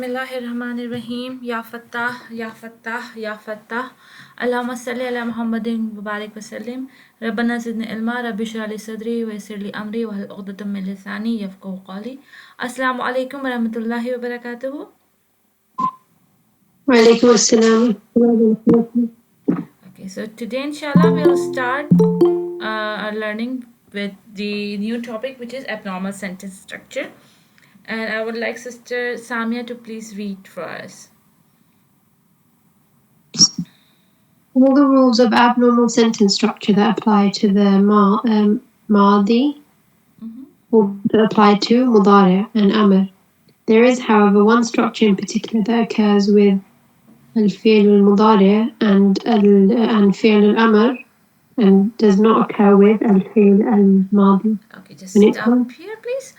Bismillahirrahmanirrahim. Ya Fattah, Ya Fattah, Ya Fattah. Allahumma salli ala Muhammadin wa barik wa sallim. Rabbana zidni ilma, Rabbi shrah li sadri wa yassir li amri wa hlul 'uqdatam min lisani yafqahu qawli. Assalamu alaikum wa rahmatullahi wa barakatuhu. Wa alaikum assalam. Okay, so today inshallah we'll start our learning with the new topic which is abnormal sentence structure. And I would like Sister Samia to please read for us. All the rules of abnormal sentence structure that apply to the Madi will apply to Mudarah and Amr. There is, however, one structure in particular that occurs with al-fi'l al-Mudari and fi'l al-Amr and does not occur with al-fi'l al-Madi. Okay, just stop here, please.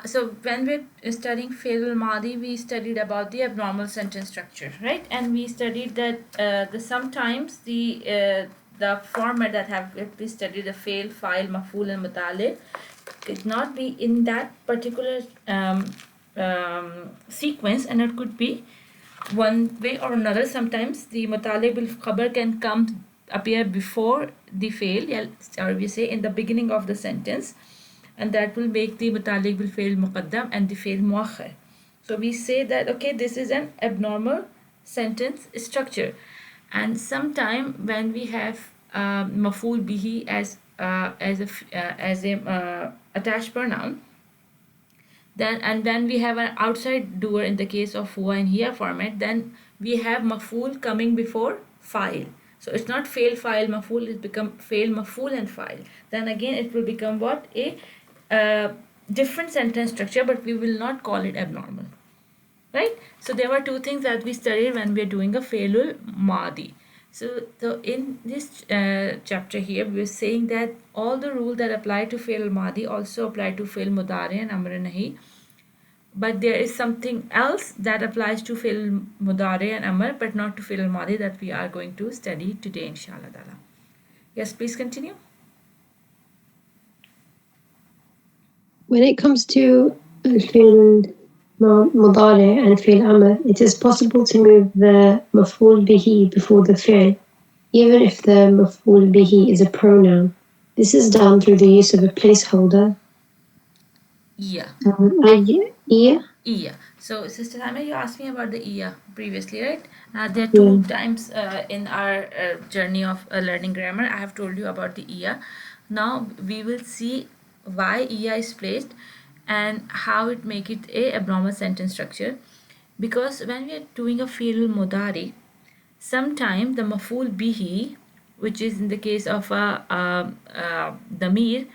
So when we're studying fi'l al-Madi, we studied about the abnormal sentence structure, right? And we studied that sometimes the format that have we studied the fail, file, maf'ul, and mutale could not be in that particular sequence, and it could be one way or another. Sometimes the mutale bil khabar can appear before the fail, or we say in the beginning of the sentence, and that will make the mutalik bil fail muqaddam and the fail muakhar. So we say that okay, this is an abnormal sentence structure, and sometime when we have maful bihi as a attached pronoun, then and then we have an outside doer in the case of huwa and hiya format, then we have maful coming before file. So it's not fail file maful, it become fail maful and file. Then again it will become what? A different sentence structure, but we will not call it abnormal, right? So there were two things that we studied when we are doing a failul madi. So in this chapter here, we are saying that all the rules that apply to fail madi also apply to fail mudari and amr nahi. But there is something else that applies to fail mudari and amr, but not to fail madi, that we are going to study today, inshallah ta'ala. Yes, please continue. When it comes to al-fi'l mudari and fi'l amr, it is possible to move the maf'ul bihi before the fi'l, even if the maf'ul bihi is a pronoun. This is done through the use of a placeholder. Yeah. Yeah. So, Sister Hamid, you asked me about the iya previously, right? There are two times in our journey of learning grammar, I have told you about the iya. Now we will see why iya is placed and how it make it a abnormal sentence structure. Because when we are doing a fi'l mudari, sometime the maf'ul bihi, which is in the case of a damir,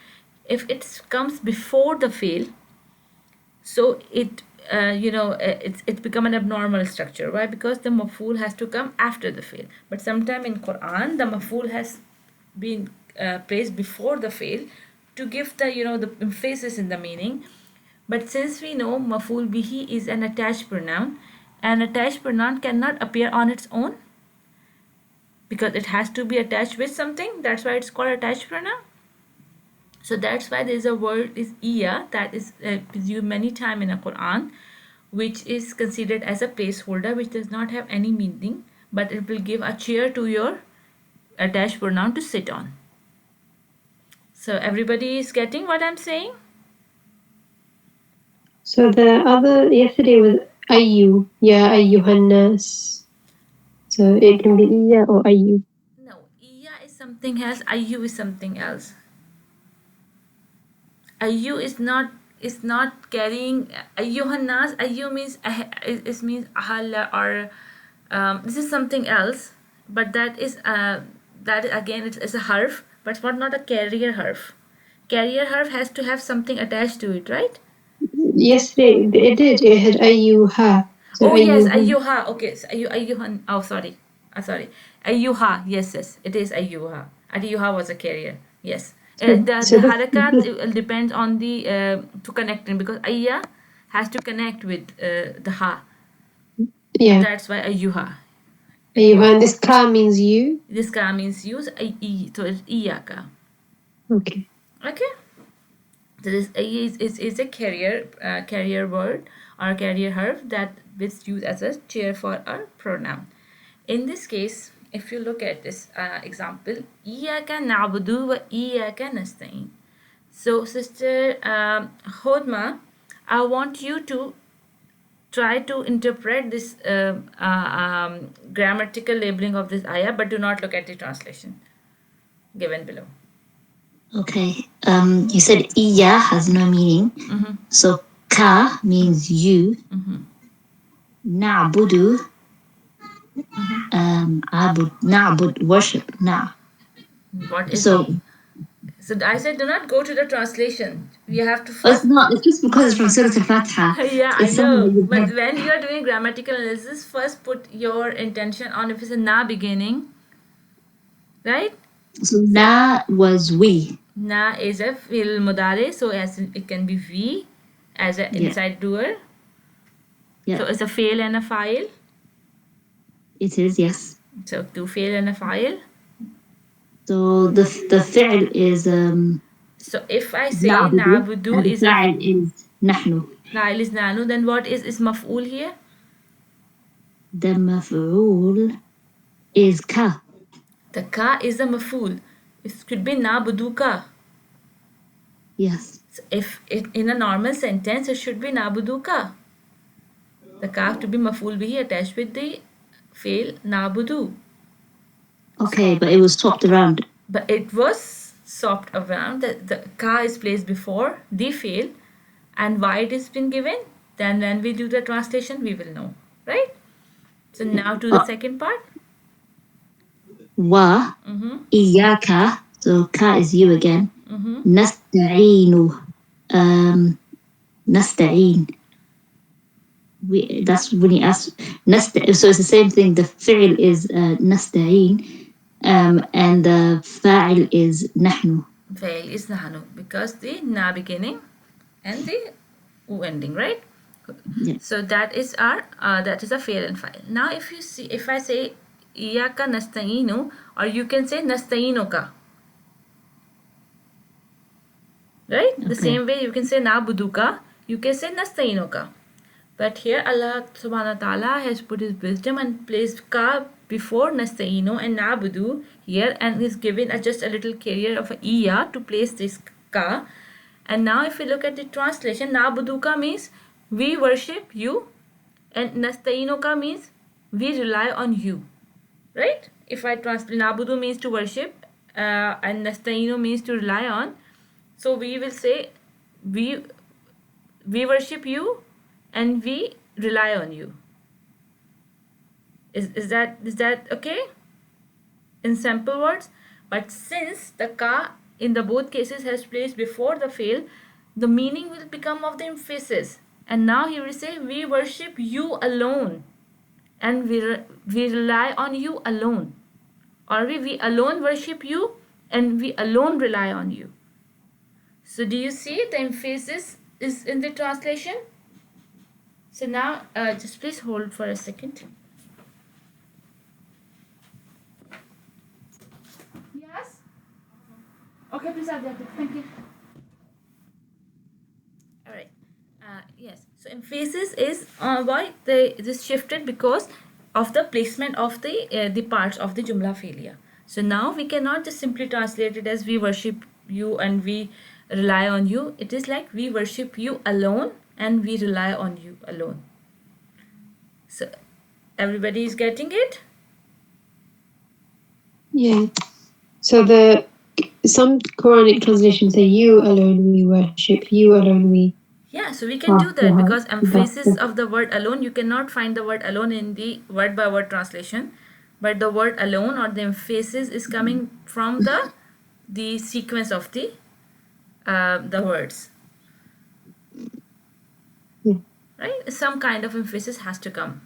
if it comes before the fail, so it's become an abnormal structure. Why? Because the maf'ul has to come after the fail. But sometime in Quran the maf'ul has been placed before the fail to give the emphasis in the meaning. But since we know maf'ul bihi is an attached pronoun, and attached pronoun cannot appear on its own because it has to be attached with something, that's why it's called attached pronoun. So that's why there is a word is iya that is used many times in the Quran, which is considered as a placeholder, which does not have any meaning, but it will give a chair to your attached pronoun to sit on. So everybody is getting what I'm saying? So the other yesterday was ayu, ya ayyuhannas. So it can be iya or ayu. No, iya is something else, ayu is something else. Ayu is not carrying ayyuhannas. Ayu means it means ahalla, or this is something else, but that is again it's a harf, but it's not a carrier harf. Carrier harf has to have something attached to it, right? Yesterday it did. It had ayyuha. So Oh yes, ayyuhan. ayyuha. Okay, so ayyuhan. Oh sorry, sorry. Ayyuha. Yes, it is ayyuha. Ayyuha was a carrier. Yes. The harakat depends on the to connecting, because ayya has to connect with the ha. Yeah. That's why ayyuha. Ayyuhan. This ka means you. This ka means use. So it's iyaka. Okay. Okay. So this is a carrier word or carrier harf that is used as a chair for a pronoun. In this case, if you look at this example, إياك نعبد وإياك نستعين. So, Sister Hodma, I want you to try to interpret this grammatical labeling of this ayah, but do not look at the translation given below. Okay. You said iya has no meaning. Mm-hmm. So ka means you. Mm-hmm. Na'budu. Abud. Na'bud, worship. Na. What is So, so I said do not go to the translation. We have to it's first. not. It's just because it's from Surah Al-Fatiha. Yeah, I It's something know. that you've But heard. when you are doing grammatical analysis, first put your intention on if it's a na beginning, right? So na was we. Na is a fil mudare, so as it can be we as an Yeah. inside doer. Yeah. So it's a fail and a file. It is, yes. So to fail and a file. So the fi'l is So if I say na'budu, na'budu and the is a fa'il is nahnu. file is nanu, then what is maf'ul here? The maf'ul is ka. The ka is a maf'ul. It could be na'budu ka. Yes. So if it in a normal sentence, it should be na'budu ka. The ka to be maf'ul bihi attached with the fail na'budu. Okay, but it was swapped around. But it was swapped around. The ka is placed before the fail, and why it has been given. Then when we do the translation, we will know, right? So now to the second part. Wa iyaka. So ka is you again. Nasta'inu. Nasta'in. That's when you ask. So it's the same thing. The fi'l is nasta'in. And the fa'il is nahnu. Fail is nahnu because the na beginning and the u ending, right? Yeah. So that is our that is a fail and file. Now if you see, if I say iyaka nasta'inu, or you can say nasta'inuka, right? The same way you can say na'buduka, you can say nasta'inuka. But here Allah subhanahu wa ta'ala has put his wisdom and placed ka before nasta'inu and na'budu here, and is given just a little carrier of a iya to place this ka. And now if we look at the translation, na'buduka means we worship you, and nasta'inuka means we rely on you, right? If I translate, na'budu means to worship, and nasta'inu means to rely on. So we will say we worship you and we rely on you. Is that okay? In simple words. But since the ka in the both cases has placed before the fail, the meaning will become of the emphasis. And now he will say, we worship you alone, and we rely on you alone. Or we alone worship you, and we alone rely on you. So do you see the emphasis is in the translation? So now just please hold for a second. Yes? Okay, please add that. Thank you. Alright. Yes. So emphasis is why this shifted because of the placement of the parts of the jumla failure. So now we cannot just simply translate it as we worship you and we rely on you. It is like we worship you alone and we rely on you alone. So everybody is getting it? Yeah. So some Quranic translations say you alone we worship, you alone we. Yeah, so we can do that because emphasis of the word alone, you cannot find the word alone in the word by word translation, but the word alone or the emphasis is coming from the sequence of the words. Yeah. Right? Some kind of emphasis has to come.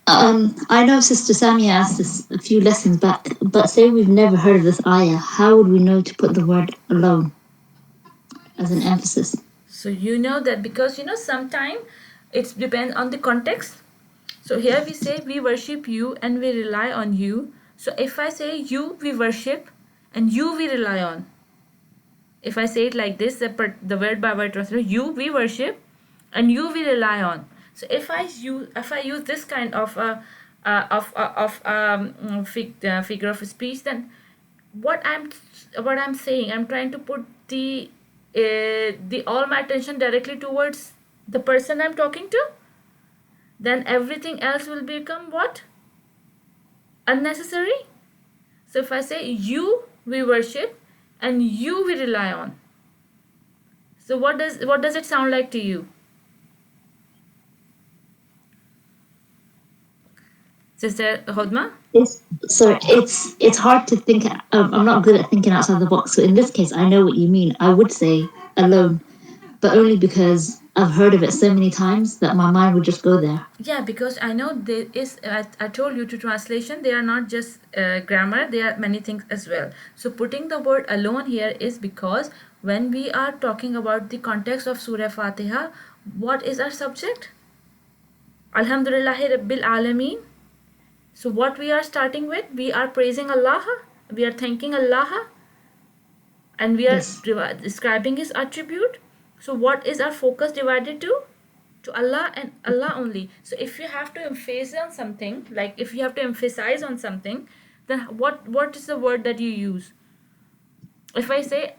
I know Sister Samia asked us a few lessons back, but say we've never heard of this ayah, how would we know to put the word alone as an emphasis? So you know that because sometimes it depends on the context. So here we say we worship you and we rely on you. So if I say you we worship and you we rely on, if I say it like this, the word by word translation, you we worship and you we rely on. So if I use this kind of figure of speech, then what I'm saying, I'm trying to put the all my attention directly towards the person I'm talking to, then everything else will become what? Unnecessary. So if I say you we worship and you we rely on, so what does it sound like to you, Sister Hodma? It's hard to think. I'm not good at thinking outside the box. So in this case, I know what you mean. I would say alone, but only because I've heard of it so many times that my mind would just go there. Yeah, because I know there is, I told you to translation, they are not just grammar, they are many things as well. So putting the word alone here is because when we are talking about the context of Surah Fatiha, what is our subject? Alhamdulillahi Rabbil Alameen. So what we are starting with, we are praising Allah, we are thanking Allah, and we are Yes. describing His attribute. So what is our focus divided to? To Allah and Allah only. So if you have to emphasize on something, like if you have to emphasize on something, then what is the word that you use? If I say,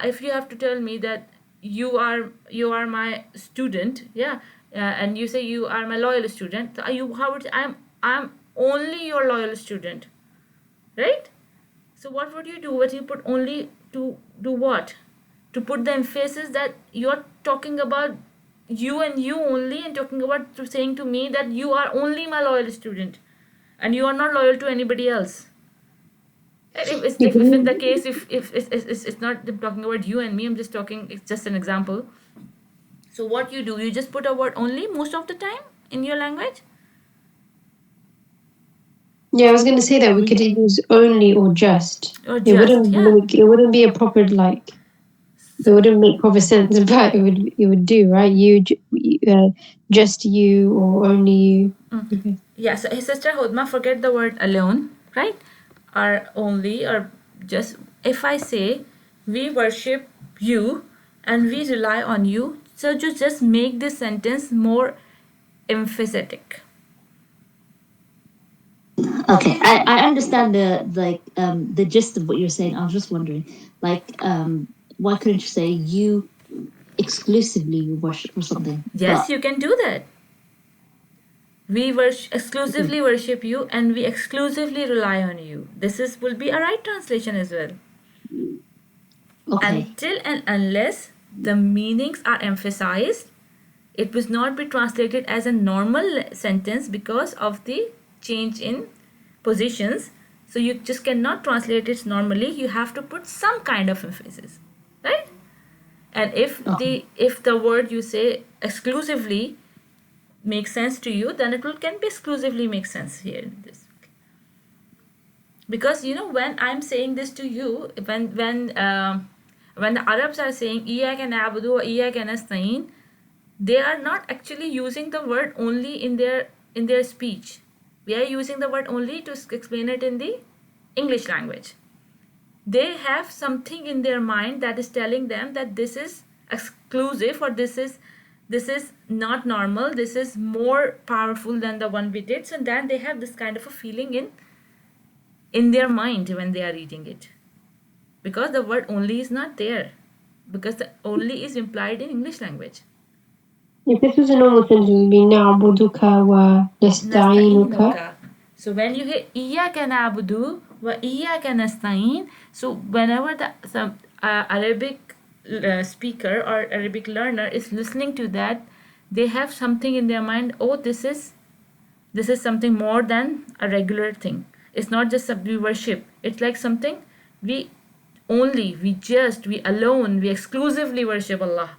if you have to tell me that you are my student, yeah, and you say you are my loyal student, so you how would I'm only your loyal student, right? So what would you do? What you put only to do what? To put the emphasis that you're talking about you and you only, and talking about saying to me that you are only my loyal student, and you are not loyal to anybody else. And You if in the can, case if it's not talking about you and me, I'm just talking. It's just an example. So what you do? You just put a word only most of the time in your language. yeah, I was going to say that we could use only or just. Or It just, wouldn't yeah. make, it wouldn't be a proper like. It wouldn't make proper sense, but it would do, right? Just you or only you. Okay. Yeah, so his sister Hodma, forget the word alone, right? Or only, or just. If I say we worship you and we rely on you, so you just make this sentence more emphatic. Okay, I understand the gist of what you're saying. I was just wondering, why couldn't you say you exclusively worship or something? Yes, But you can do that. We exclusively worship you and we exclusively rely on you. This is will be a right translation as well. okay, Until and unless the meanings are emphasized, it will not be translated as a normal sentence because of the change in positions. So you just cannot translate it normally. You have to put some kind of emphasis, right? And okay, if the word you say exclusively makes sense to you, then it will can be exclusively make sense here in this. Because when I'm saying this to you, when the Arabs are saying iyyaka na'budu wa iyyaka nasta'in, they are not actually using the word only in their speech. We are using the word only to explain it in the English language. They have something in their mind that is telling them that this is exclusive, or this is not normal, this is more powerful than the one we did. So then they have this kind of a feeling in their mind when they are reading it, because the word only is not there, because the only is implied in English language. If this was a normal sentence, it would be na'buduka wa nasta'inuka. Nasta'inuka. So when you hear iyyaka na'budu wa iyyaka nasta'in, so whenever the Arabic speaker or Arabic learner is listening to that, they have something in their mind. Oh, this is something more than a regular thing. It's not just we worship. It's like something we only, we alone, we exclusively worship Allah,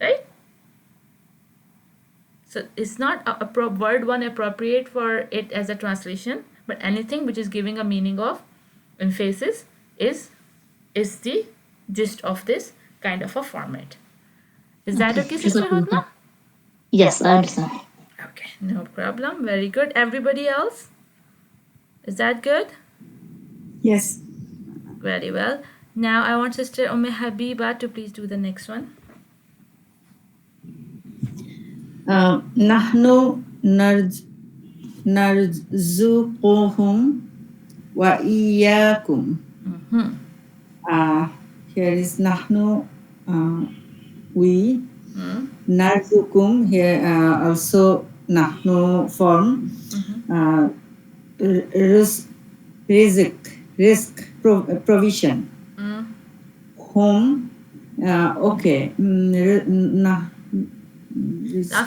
right? So it's not a word one appropriate for it as a translation, but anything which is giving a meaning of emphasis is the gist of this kind of a format. Is that okay, okay, Sister Jazakallah. Hodma? Yes, I understand. Okay, no problem. Very good. Everybody else? Is that good? Yes. Very well. Now I want Sister Habiba to please do the next one. نحن نرزقهم وإياكم. Here is نحن, we. نرزقكم, here also نحن form. Risk, provision. Home, okay. Now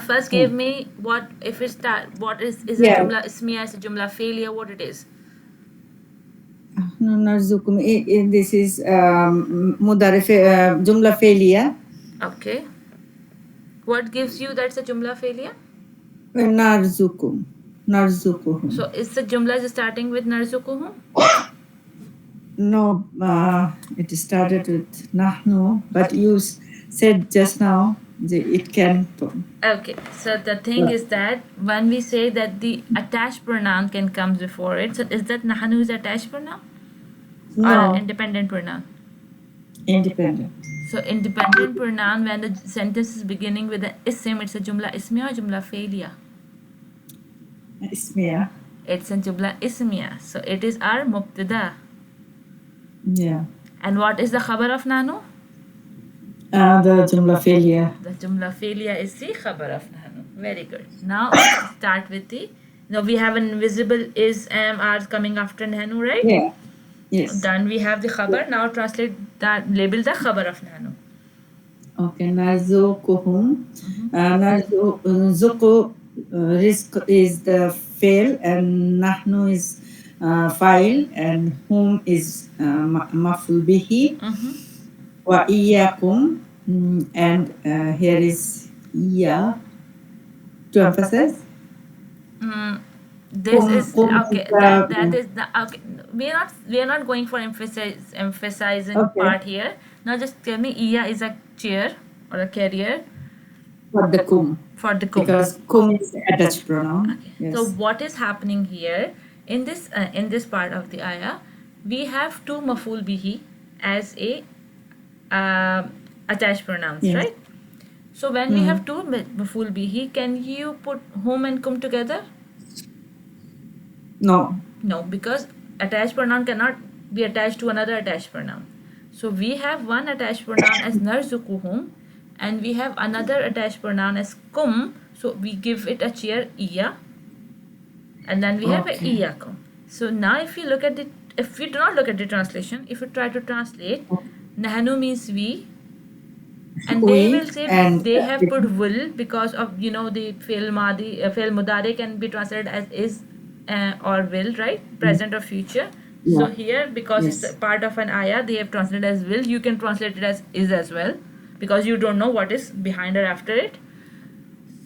first give me what if it's that what is a Yeah. jumla ismiya, is a jumla failure, what it is. نرزقكم, this is Mudarah, jumla failure. Okay. What gives you that's a jumla failure? نرزقكم. So is the jumla is starting with narzukuhum? No, it started with nahnu, but you said just now it can. Okay, so the thing is that when we say that the attached pronoun can come before it, so is that nahanu is attached pronoun? Or an No, independent pronoun? independent. So independent pronoun, when the sentence is beginning with an isim, it's a jumla ismiya or jumla failure? Ismiya. It's a jumla ismiya. So it is our mubtada. Yeah. And what is the khabar of nanu? The jumla failure. The jumla failure is the khabar of nanu. Very good. Now start with the. Now we have an invisible is, am, are coming after nanu, right? Yeah. Yes. Then we have the khabar. Now translate that, label the khabar of nanu. Okay. Narzuquhum. Narzuqu, risk is the fail, and nahnu is file, and hum is maful bihi. Wa iyyakum, and here is iya to emphasize. This is okay. That is the okay. We are not going for emphasizing Okay. part here. Now just tell me, iya is a chair or a carrier For the kum. for the kum. Because kum is attached pronoun. Yes. So what is happening here in this part of the ayah? We have two maful bihi as a attached pronouns, Yes. right? So when we have two maful bihi, can you put hum and kum together? No. No, because attached pronoun cannot be attached to another attached pronoun. So we have one attached pronoun as narzukuhum, and we have another attached pronoun as kum. So we give it a chair iya, and then we have a Okay. iyakum. So now if you look at the, if we do not look at the translation, if you try to translate, nahanu means we, and they We will say and they have put will because of the fail madi, fail mudare can be translated as is or will, right? Present or future. So Yeah. here, because Yes. it's a part of an ayah, they have translated as will. You can translate it as is as well, because you don't know what is behind or after it.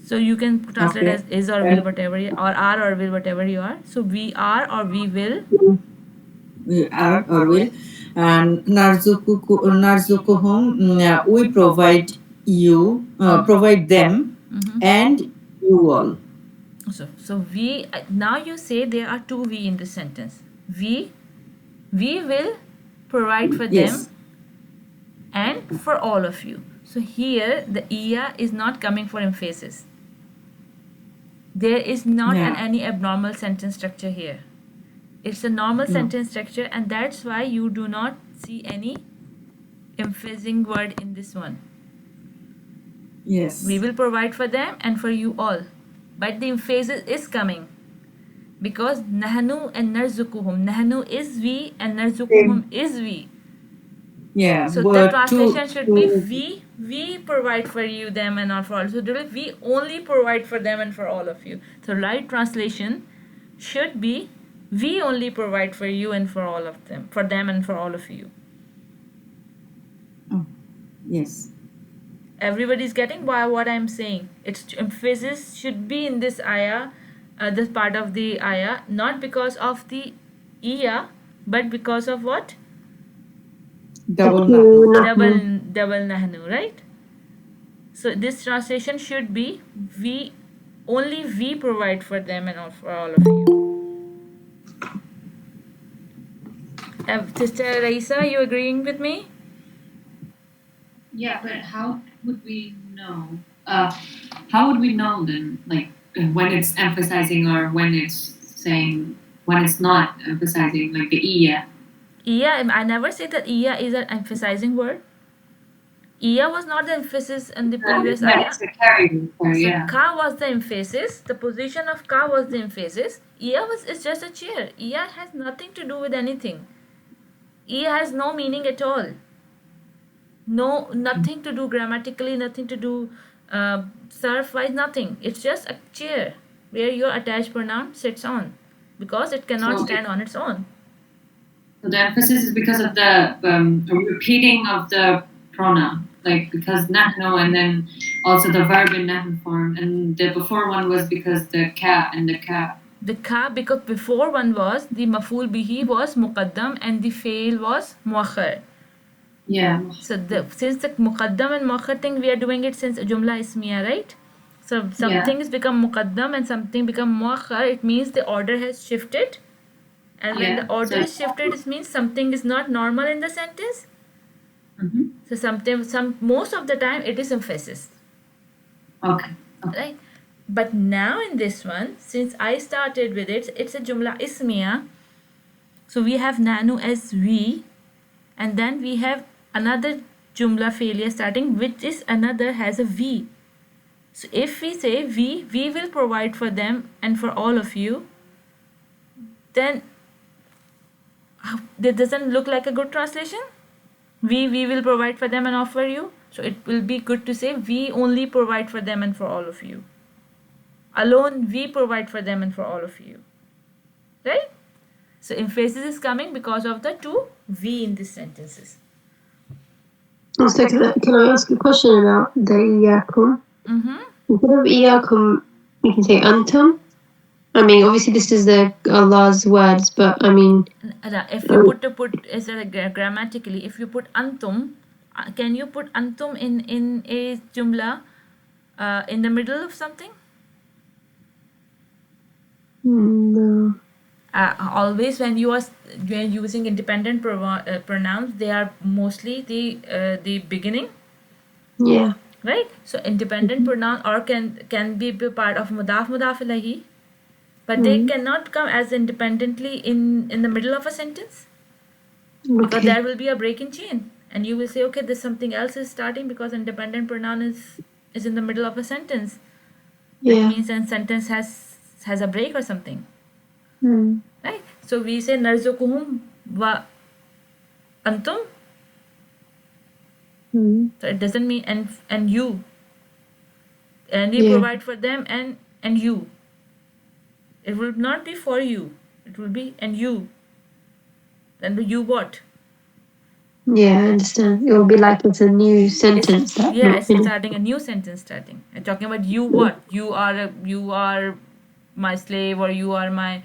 So you can translate Okay. as is or will, whatever or are or will, whatever you are. So we are or we will. We are or will, and narzukuhum, we provide you, provide them, and you all. So we now you say there are two we in this sentence. We will provide for Yes. them and for all of you. So here the iya is not coming for emphasis. There is not any abnormal sentence structure here. It's a normal sentence structure, and that's why you do not see any emphasizing word in this one. Yes. We will provide for them and for you all. But the emphasis is coming because nahnu and narzukuhum. Nahnu is we and narzukuhum is we. Yeah. So the translation should be we provide for you, them, and all for all. So we only provide for them and for all of you. So right translation should be we only provide for you and for all of them, for them and for all of you. Yes. Everybody's getting what I'm saying. Its emphasis should be in this ayah, this part of the ayah, not because of the iya, but because of what? Double nahnu. Double nahnu, right? So this translation should be we only we provide for them and all for all of you. Sister Raisa, are you agreeing with me? Yeah, but how would we know? how would we know then, like when it's emphasizing or when it's saying when it's not emphasizing, like the iya? Iya, I never say that iya is an emphasizing word. Iya was not the emphasis in the previous Yeah, ayah. it's a carry. So Yeah. ka was the emphasis. The position of ka was the emphasis. Iya was is just a chair. Iya has nothing to do with anything. Iya has no meaning at all. No, nothing to do grammatically, nothing to do surf wise, nothing. It's just a chair where your attached pronoun sits on, because it cannot So stand on its own. So the emphasis is because of the repeating of the pronoun, like because nahnu, and then also the verb in nahnu form, and the before one was because the ka and the ka. The ka, because before one was the maful bihi was muqaddam and the fail was muakhar. Yeah. So since the muqaddam and muakhar thing, we are doing it since jumla ismiya, right? So some Yeah. things become muqaddam and something become muakhar. It means the order has shifted. And when Yeah. the order So- is shifted, it means something is not normal in the sentence. Mhm. So sometimes, most of the time, it is emphasis, Okay. right? But now in this one, since I started with it, it's a jumla ismiya. So we have nanu as we, and then we have another jumla failure starting, which is another has a we. So if we say we will provide for them and for all of you, then that doesn't look like a good translation. We will provide for them and offer you. So it will be good to say we only provide for them and for all of you. Alone we provide for them and for all of you. Right? So emphasis is coming because of the two we in these sentences. So can I ask a question about the iyakum? Mm-hmm. Instead of iyakum, we can say antum. I mean, obviously this is the Allah's words, but I mean, If you put is grammatically, if you put antum, can you put antum in a jumla in the middle of something? no. Always when you are using independent pronouns, they are mostly the beginning, Yeah. right? So independent pronoun or can be part of mudaf ilahi, but they cannot come as independently in the middle of a sentence, because Okay. there will be a break in chain, and you will say, okay, this something else is starting because independent pronoun is in the middle of a sentence. That Yeah. means a sentence has a break or something. Mm. Right? So we say narzukuhum wa antum. Mm. So it doesn't mean and you. And we Yeah. provide for them and you. It will not be for you. It will be and you. Then you what? Yeah, I understand. It will be like it's a new sentence that Yeah, not it's finished. starting a new sentence starting. I'm talking about you what? You are my slave, or you are my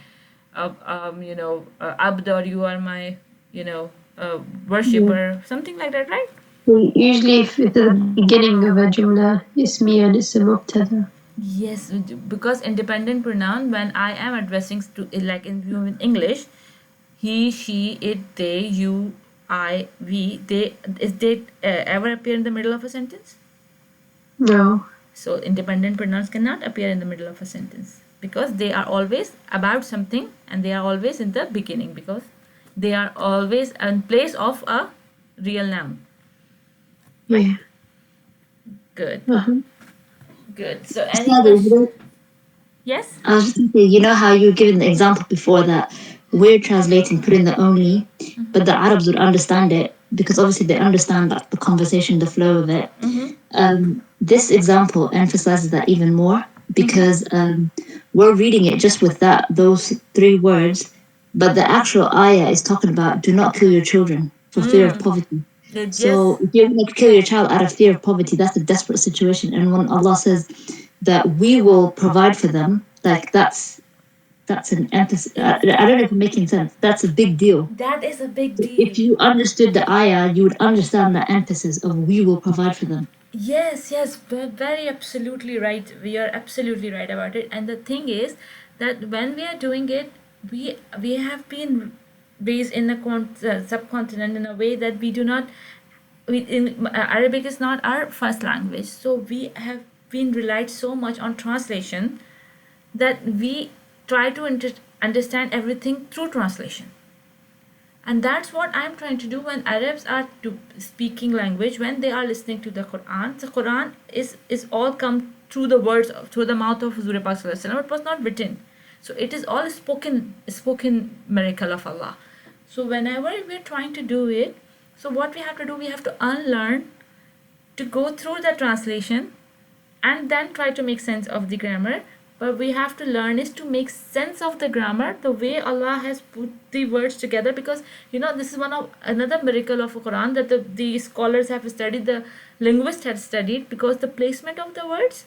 abd, or you are my worshipper, something like that, right? So usually, if it's at the beginning of a jumla, it's me and it's a mubtada. Yes, because independent pronoun, when I am addressing to, like in English, he, she, it, they, you, I, we, they ever appear in the middle of a sentence? No. So independent pronouns cannot appear in the middle of a sentence, because they are always about something, and they are always in the beginning, because they are always in place of a real noun. Yeah. Good. Uh-huh. Good. So any Father, question? Yes? I was just going to say, you know how you were given the example before that we're translating, put in the only, but the Arabs would understand it because obviously they understand that the conversation, the flow of it. This example emphasizes that even more because we're reading it just with those three words, but the actual ayah is talking about do not kill your children for fear of poverty. So if you're going to kill your child out of fear of poverty, that's a desperate situation. And when Allah says that we will provide for them, like that's an emphasis. I don't know if I'm making sense. That's a big deal. That is a big So deal. if you understood the ayah, you would understand the emphasis of we will provide for them. Yes, very absolutely right. We are absolutely right about it. And the thing is that when we are doing it, we have been raised in a subcontinent in a way that we do not. Arabic is not our first language, so we have been relied so much on translation that we try to understand everything through translation. And that's what I'm trying to do when Arabs are speaking language, when they are listening to the Quran. The Quran is all come through the words through the mouth of Huzur Pak Sallallahu Alaihi Wasallam. It was not written, so it is all spoken miracle of Allah. So whenever we're trying to do it, so what we have to do, we have to unlearn, to go through the translation and then try to make sense of the grammar. But we have to learn is to make sense of the grammar the way Allah has put the words together, because this is one of another miracle of Quran that the scholars have studied, the linguists have studied, because the placement of the words,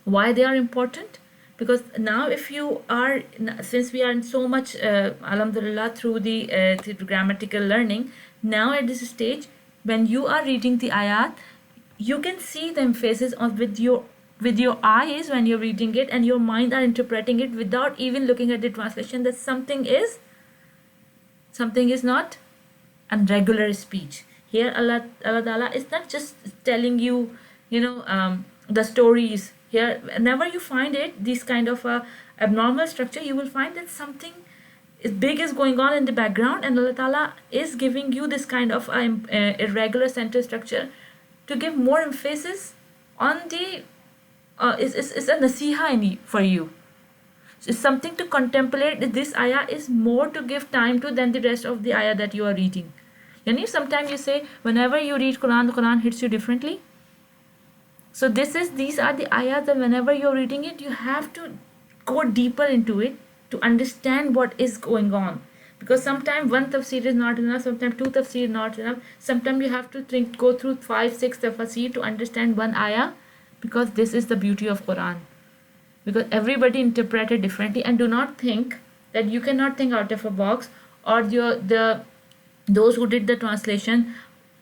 why they are important. Because now if you are, since we are in so much alhamdulillah through grammatical learning, now at this stage when you are reading the ayat, you can see the emphasis on with your eyes when you're reading it, and your mind are interpreting it without even looking at the translation, that something is not a regular speech. Here Allah Ta'ala is not just telling you, the stories. Here, whenever you find it, this kind of a abnormal structure, you will find that something big is going on in the background, and Allah Ta'ala is giving you this kind of irregular sentence structure to give more emphasis on the is a nasiha for you. So it's something to contemplate. This ayah is more to give time to than the rest of the ayah that you are reading. Sometimes you say whenever you read Quran, the Quran hits you differently. So these are the ayahs that whenever you're reading it, you have to go deeper into it to understand what is going on. Because sometimes one tafsir is not enough, sometimes two tafsir is not enough. Sometimes you have to go through 5-6 tafsir to understand one ayah, because this is the beauty of Quran. Because everybody interpreted differently, and do not think that you cannot think out of a box, or those who did the translation,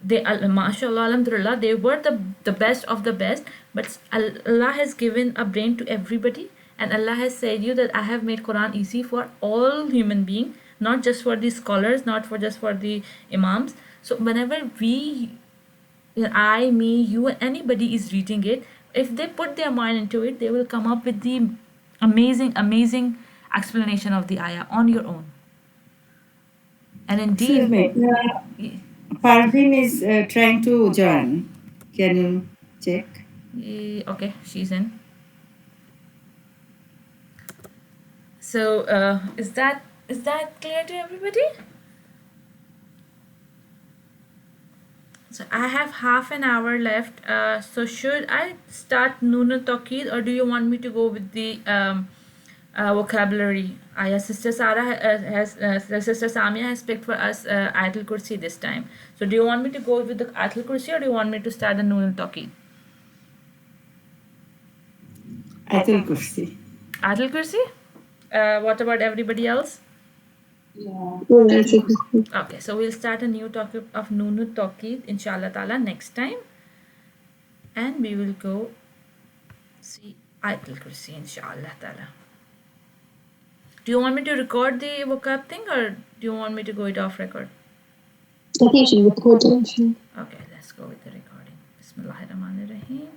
they mashallah alhamdulillah, they were the best of the best. But Allah has given a brain to everybody, and Allah has said you that I have made Quran easy for all human beings, not just for the scholars, not just for the imams. So whenever you, and anybody is reading it, if they put their mind into it, they will come up with the amazing explanation of the ayah on your own. And indeed, Excuse me. Parveen is trying to join. Can you check? Okay, she's in. So is that clear to everybody? So I have half an hour left. So should I start Noon al-Tawqeed, or do you want me to go with the vocabulary? Sister Sister Samia has picked for us Ayatul Kursi this time. So do you want me to go with the Ayatul Kursi, or do you want me to start the Noon al-Tawqeed? Ayatul Kursi. Ayatul Kursi? What about everybody else? Yeah. Okay, so we'll start a new topic of Noon al-Tawqeed inshallah ta'ala next time. And we will go see Ayatul Kursi inshallah ta'ala. Do you want me to record the vocab thing, or do you want me to go it off record? I think you should record it. Okay, let's go with the recording. Bismillahirrahmanirrahim.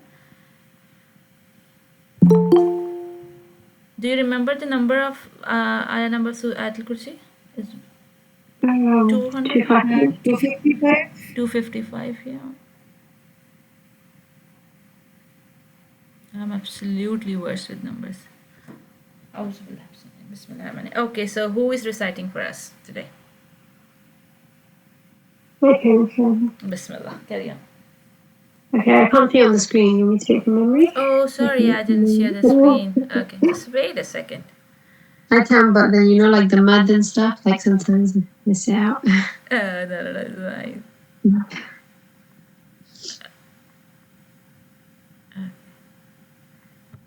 Do you remember the number of ayah number Ayatul Kursi? Is 200? 255. 255, yeah. I'm absolutely worse with numbers. Okay, so who is reciting for us today? Okay. Bismillah, carry on. Okay, I can't see on the screen. You want me to take from memory? Oh, sorry, I didn't share the screen. Okay, just wait a second. I can, but then like the mud and stuff, like sometimes I miss it out. No, it's fine.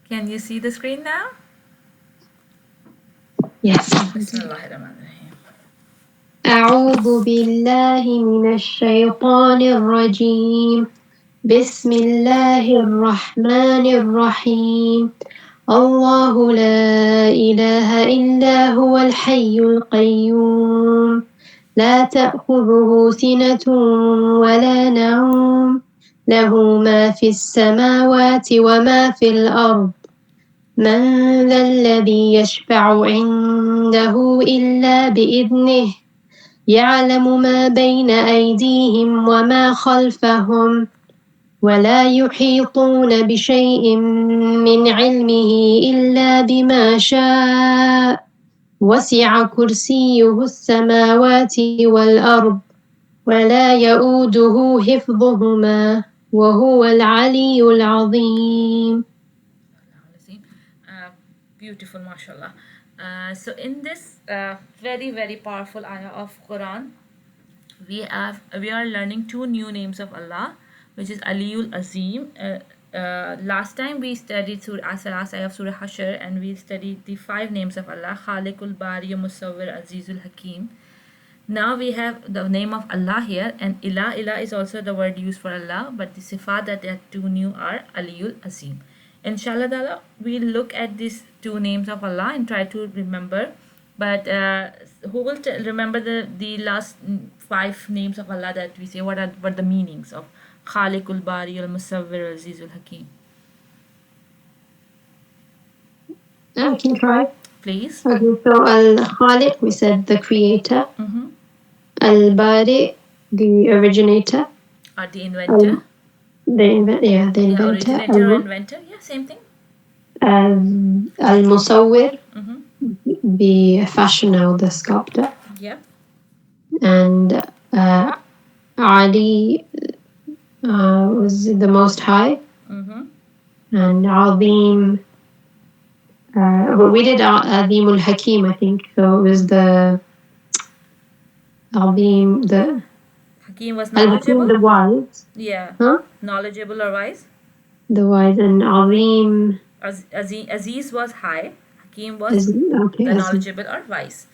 Can you see the screen now? Yes. Bismillahirrahmanirrahim. أعوذ بالله من الشيطان الرجيم بسم الله الرحمن الرحيم الله لا إله إلا هو الحي القيوم لا تأخذه سنة ولا نوم له ما في السماوات وما في الأرض من ذا الذي يشفع عنده إلا بإذنه يعلم ما بين أيديهم وما خلفهم ولا يحيطون بشيء من علمه إلا بما شاء وسع كرسيه السماوات والأرض ولا يؤوده حفظهما وهو العلي العظيم. Beautiful, mashallah. So in this very very powerful ayah of Quran, we are learning two new names of Allah, which is Aliul Azim. Last time we studied last ayah of Surah Hashr, and we studied the five names of Allah: Khaliqul Bari, Musawwir, Azizul Hakim. Now we have the name of Allah here, and Ilah. Ilah is also the word used for Allah, but the sifat that are two new are Aliul Azim. Inshallah ta'ala, we'll look at these two names of Allah and try to remember. But who will remember the last five names of Allah that we say? What the meanings of Khaliqul Bari, Al Musawwir, Al Azizul Hakim? I can try. Please. Okay, so Al-Khaliq, we said the creator. Mm-hmm. Al-Bari, the originator. Or the inventor. The inventor. Yeah, Inventor. originator or inventor. Yeah, same thing. Al-Musawwir, Mm-hmm. the fashioner or the sculptor. Yep. And Ali was the Most High. Mm-hmm. And Azim, we did Azimul Hakim, I think. So it was the Azim, the Hakim was Al-Hakim, knowledgeable. the wise. Yeah. Huh? Knowledgeable or wise. The wise, and Azim. Aziz was high. Hakim was Okay, the knowledgeable or wise.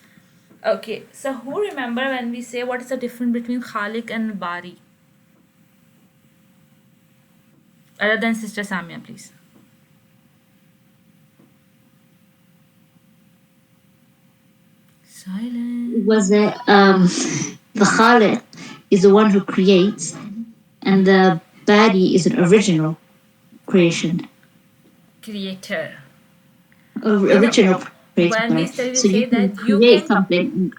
Okay, so who remember when we say what is the difference between Khaliq and Bari? Other than Sister Samia, please. Silence. Was it the Khaliq is the one who creates, and the Bari is an original creation. Creator. Original creation. When we say So you can that create something.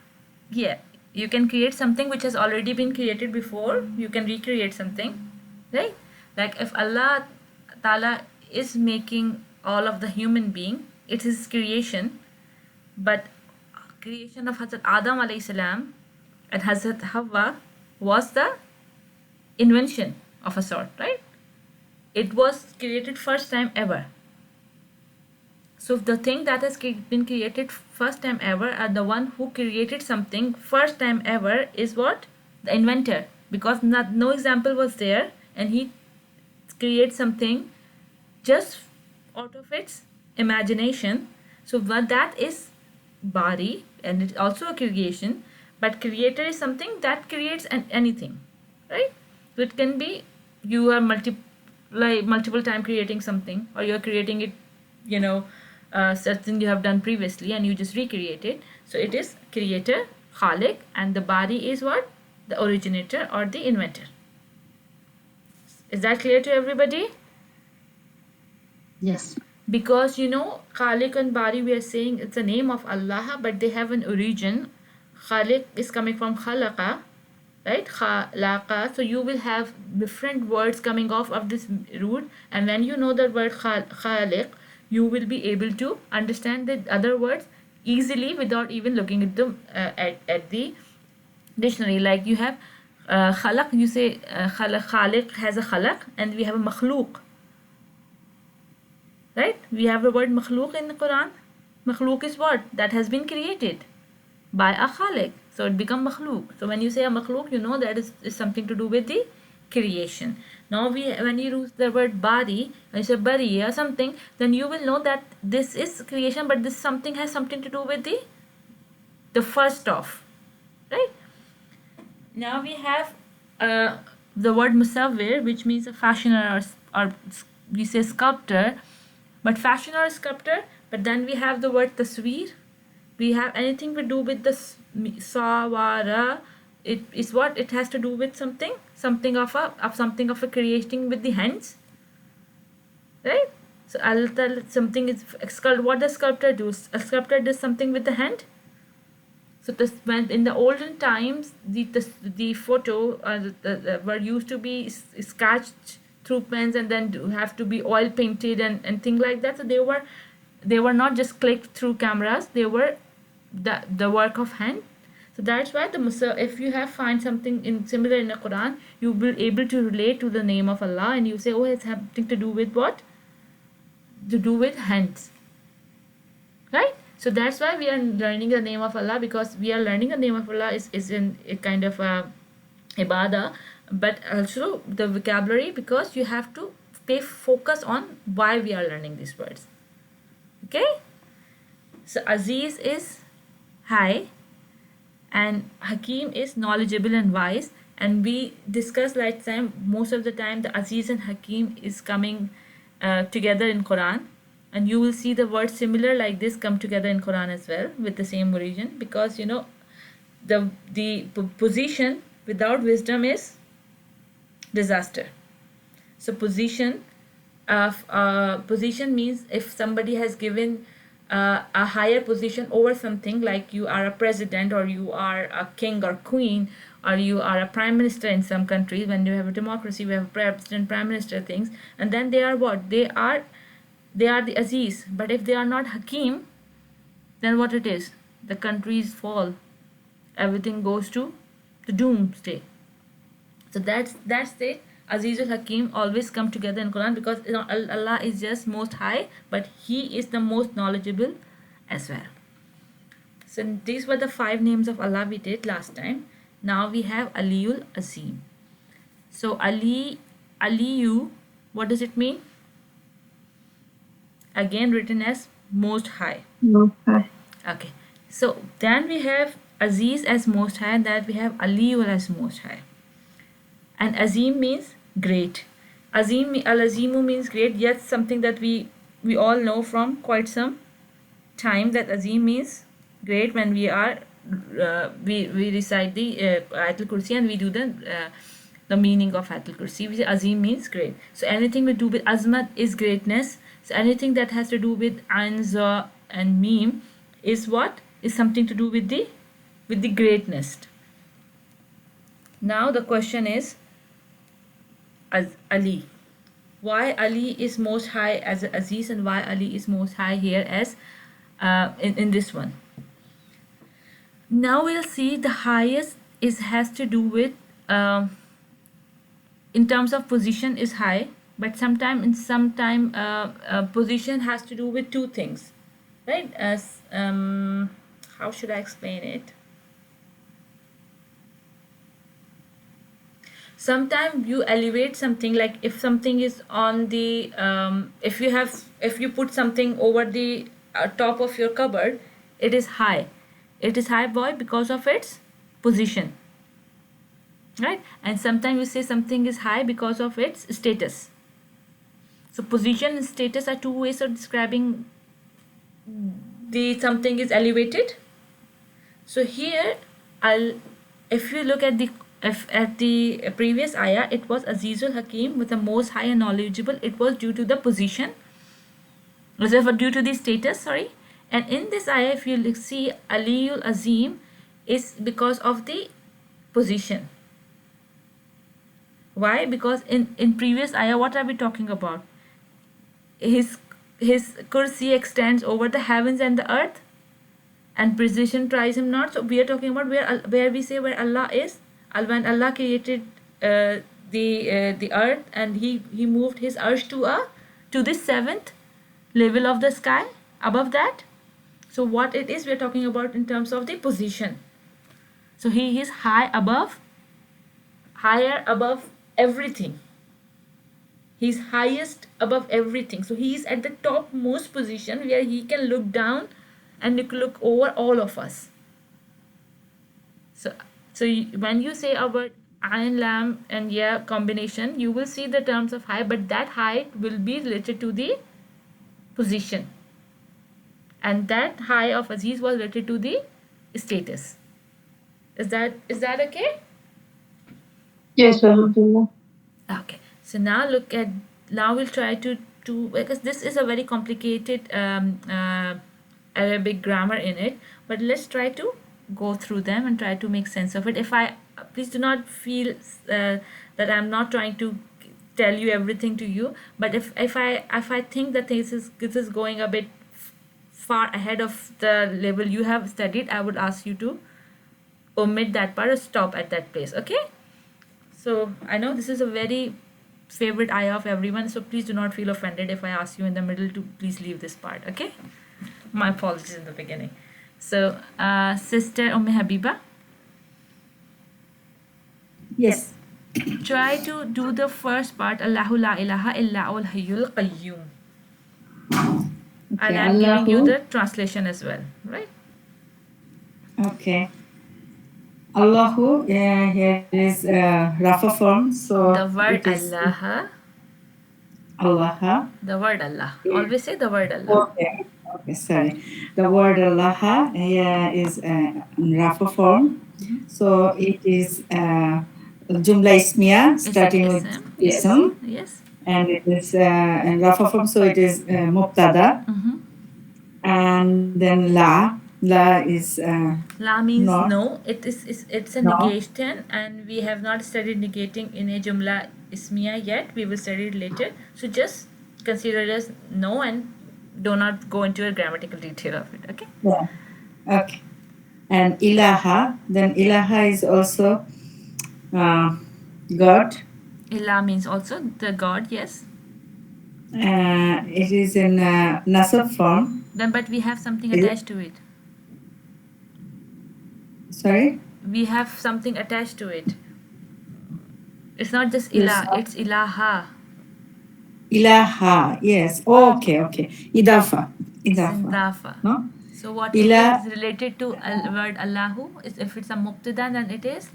Yeah, you can create something which has already been created before. You can recreate something, right? Like if Allah Ta'ala is making all of the human being, it is creation, but creation of Hazrat Adam alayhi salam and Hazrat Hawa was the invention of a sort, right? It was created first time ever. So the thing that has been created first time ever, and the one who created something first time ever is what? The inventor. Because no example was there, and he creates something just out of its imagination. So what that is Bari, and it's also a creation, but creator is something that creates anything, right? So it can be you are multiple time creating something, or you're creating it, something you have done previously and you just recreate it. So it is creator, Khaliq, and the Bari is what? The originator or the inventor. Is that clear to everybody? Yes. Because Khaliq and Bari, we are saying it's a name of Allah, but they have an origin. Khaliq is coming from khalaqa, right? Khalaqa. So you will have different words coming off of this root, and when you know the word khaliq, you will be able to understand the other words easily without even looking at them at the dictionary. Like you have khalaq, you say khaliq has a khalaq, and we have a makhluq. Right? We have the word makhluq in the Quran. Makhluq is what? That has been created by a khaliq. So it becomes makhluq. So when you say a makhluq, you know that is something to do with the creation. Now when you use the word bari, when you say bari or something, then you will know that this is creation, but this something has something to do with the first of. Right? Now we have the word musawwir, which means a fashioner or we say sculptor, but fashioner or sculptor. But then we have the word tasweer. We have anything to do with the sawara, it is what it has to do with something of a creating with the hands, right? So I'll tell something is what does sculptor do? A sculptor does something with the hand. So this, when in the olden times the photo were used to be sketched through pens and then have to be oil painted and things like that. So they were not just clicked through cameras, they were the work of hand. So that's why if you have find something in similar in the Quran, you will able to relate to the name of Allah and you say, oh, it's something to do with what? To do with hands, right? So that's why we are learning the name of Allah, because we are learning the name of Allah is in a kind of a ibadah, but also the vocabulary, because you have to pay focus on why we are learning these words. Okay, so Aziz is high and Hakim is knowledgeable and wise, and we discussed last time most of the time the Aziz and Hakim is coming together in Quran, and you will see the words similar like this come together in Quran as well with the same origin, because you know the position without wisdom is disaster. So position means if somebody has given a higher position over something, like you are a president or you are a king or queen or you are a prime minister in some countries. When you have a democracy, we have a president, prime minister things, and then they are what? They are the Aziz. But if they are not Hakim, then what it is? The countries fall. Everything goes to the doomsday. So that's the Azizul Hakim always come together in Quran, because you know, Allah is just most high, but He is the most knowledgeable as well. So these were the 5 names of Allah we did last time. Now we have Aliul Azim. So Aliyu, what does it mean? Again written as most high. Okay. Okay. So then we have Aziz as most high, and that we have Aliyu as most high. And Azim means great. Al-Azimu means great. Yet something that we all know from quite some time, that Azim means great. When we are we recite the Ayatul Kursi and we do the meaning of Ayatul Kursi, we say Azim means great. So anything we do with Azmat is greatness. So anything that has to do with Ain, Za and Mim is what? Is something to do with the greatness. Now the question is, as Ali, why Ali is most high as Aziz, and why Ali is most high here as in this one. Now we'll see the highest has to do with in terms of position is high, but sometime position has to do with 2 things, right? As how should I explain it? Sometimes you elevate something, like if something is on the if you put something over the top of your cupboard, it is high. It is high boy because of its position, right? And sometimes you say something is high because of its status. So position and status are 2 ways of describing the something is elevated. So here if you look at the previous ayah, it was Azizul Hakim, with the most high and knowledgeable. It was due to the position, due to the status, sorry. And in this ayah, if you see, Aliul Azim is because of the position. Why? Because in previous ayah, what are we talking about? His kursi extends over the heavens and the earth, and precision tries him not. So we are talking about where we say where Allah is. When Allah created the earth, and he moved his arsh to the 7th level of the sky above that. So what it is, we are talking about in terms of the position. So he is higher above everything. He's highest above everything. So he is at the topmost position where he can look down and look over all of us. So when you say our Ain, Lam and Ya combination, you will see the terms of high, but that high will be related to the position. And that high of Aziz was related to the status. Is that okay? Yes, alhamdulillah. Okay. So now we'll try to because this is a very complicated Arabic grammar in it, but let's try to go through them and try to make sense of it. If I Please do not feel that I'm not trying to tell you everything to you, but if I think that this is going a bit far ahead of the level you have studied, I would ask you to omit that part or stop at that place. Okay? So I know this is a very favorite ayah of everyone, so please do not feel offended if I ask you in the middle to please leave this part, okay? My apologies in the beginning. So, Sister Habiba, Yes. try to do the first part, Allahu la ilaha illa al hayyul qayyum. Okay. And I'm giving you Allahu. the translation as well, right? Okay. Allahu. Yeah, here is Rafa form. So The word it is Allah, Allah. the word Allah. Always say the word Allah. Okay. Okay. Sorry. The word Allah is Rafa form. So it is Jumla Ismiya starting with Ism, yes, ism. yes. And it is in Rafa form, so it is Mubtada. And then La is La means not. no. It's a No. negation, and we have not studied negating in a jumla ismiya yet. We will study it later. So just consider it as no and do not go into a grammatical detail of it. Okay. Yeah. Okay. And Ilaha, then Ilaha is also God. Ilah means also the God. Yes. It is in Nasab form. Then, but we have something Is it? attached to it. Sorry? We have something attached to it. It's not just Yes. ilah. It's ilaha. Ilaha, yes. Okay, okay. Idafa. It's Idafa. idafa. No? So what Ilah- it is related to word Allahu is if it's a mubtada, then it is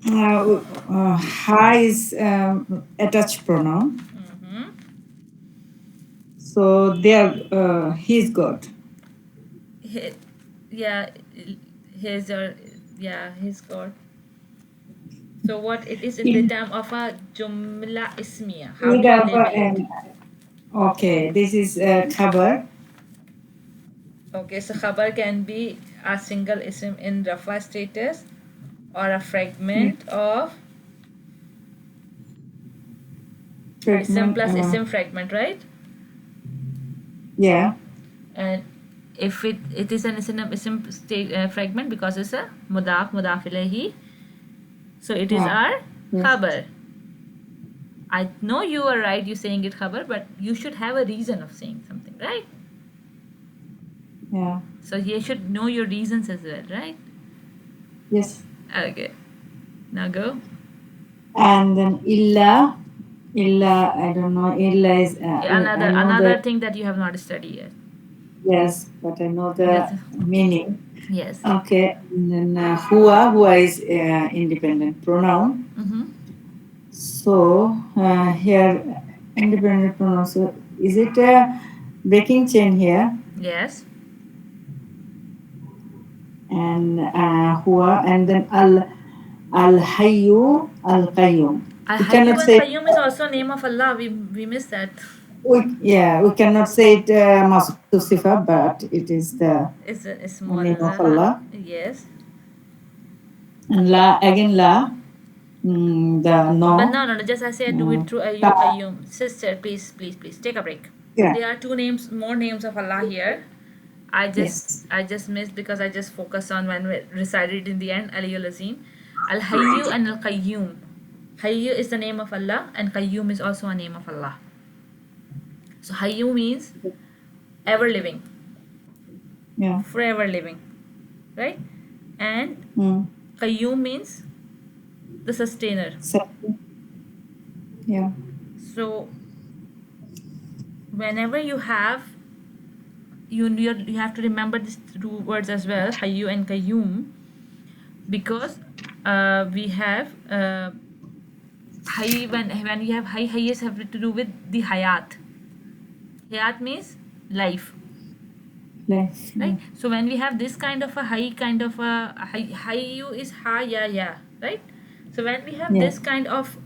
Ha is attached pronoun. So they are, he's God. Yeah, his or yeah, his God. So what it is in the term of a jumla ismiya. How do you Idafa label it? and okay, this is khabar. Okay, so khabar can be a single ism in rafa status or a fragment of ism plus ism fragment, right? Yeah. And if it is an ism fragment because it's a mudaf ilayhi, so it is our Yes. khabar. I know you are right, you saying it khabar, but you should have a reason of saying something, right? Yeah. So you should know your reasons as well, right? Yes. Okay. Now go. And then illa, I don't know. Illa is Another thing that you have not studied yet. Yes, but I know the That's- meaning. Yes. Okay, and then huwa is independent pronoun. So here independent pronoun. So is it a breaking chain here? Yes. And huwa, and then al hayyu al qayyum. Al We Hayyu cannot al say. Qayyum is also name of Allah. We missed that. We cannot say it Masutu Sifa, but it is the It's name of Allah. Allah. Yes. And La, again La, the no. But no. Just I said do it through Ayyu Qayyum. Sister, please, take a break. Yeah. There are more names of Allah here. I just missed because I just focused on when we recited in the end Aliyul Azim. Al Hayyu and Al Qayyum. Hayyu is the name of Allah and Qayyum is also a name of Allah. So Hayyu means ever living. Yeah. Forever living. Right? And Qayyum means the sustainer. Yeah. So whenever you have you have to remember these two words as well, Hayyu and Qayyum, because we have Hayy when we have Hayyas have to do with the Hayat. Hayat means life. Life. right? So when we have this kind of a hayu is ha ya ya, right? So when we have Yeah. this kind of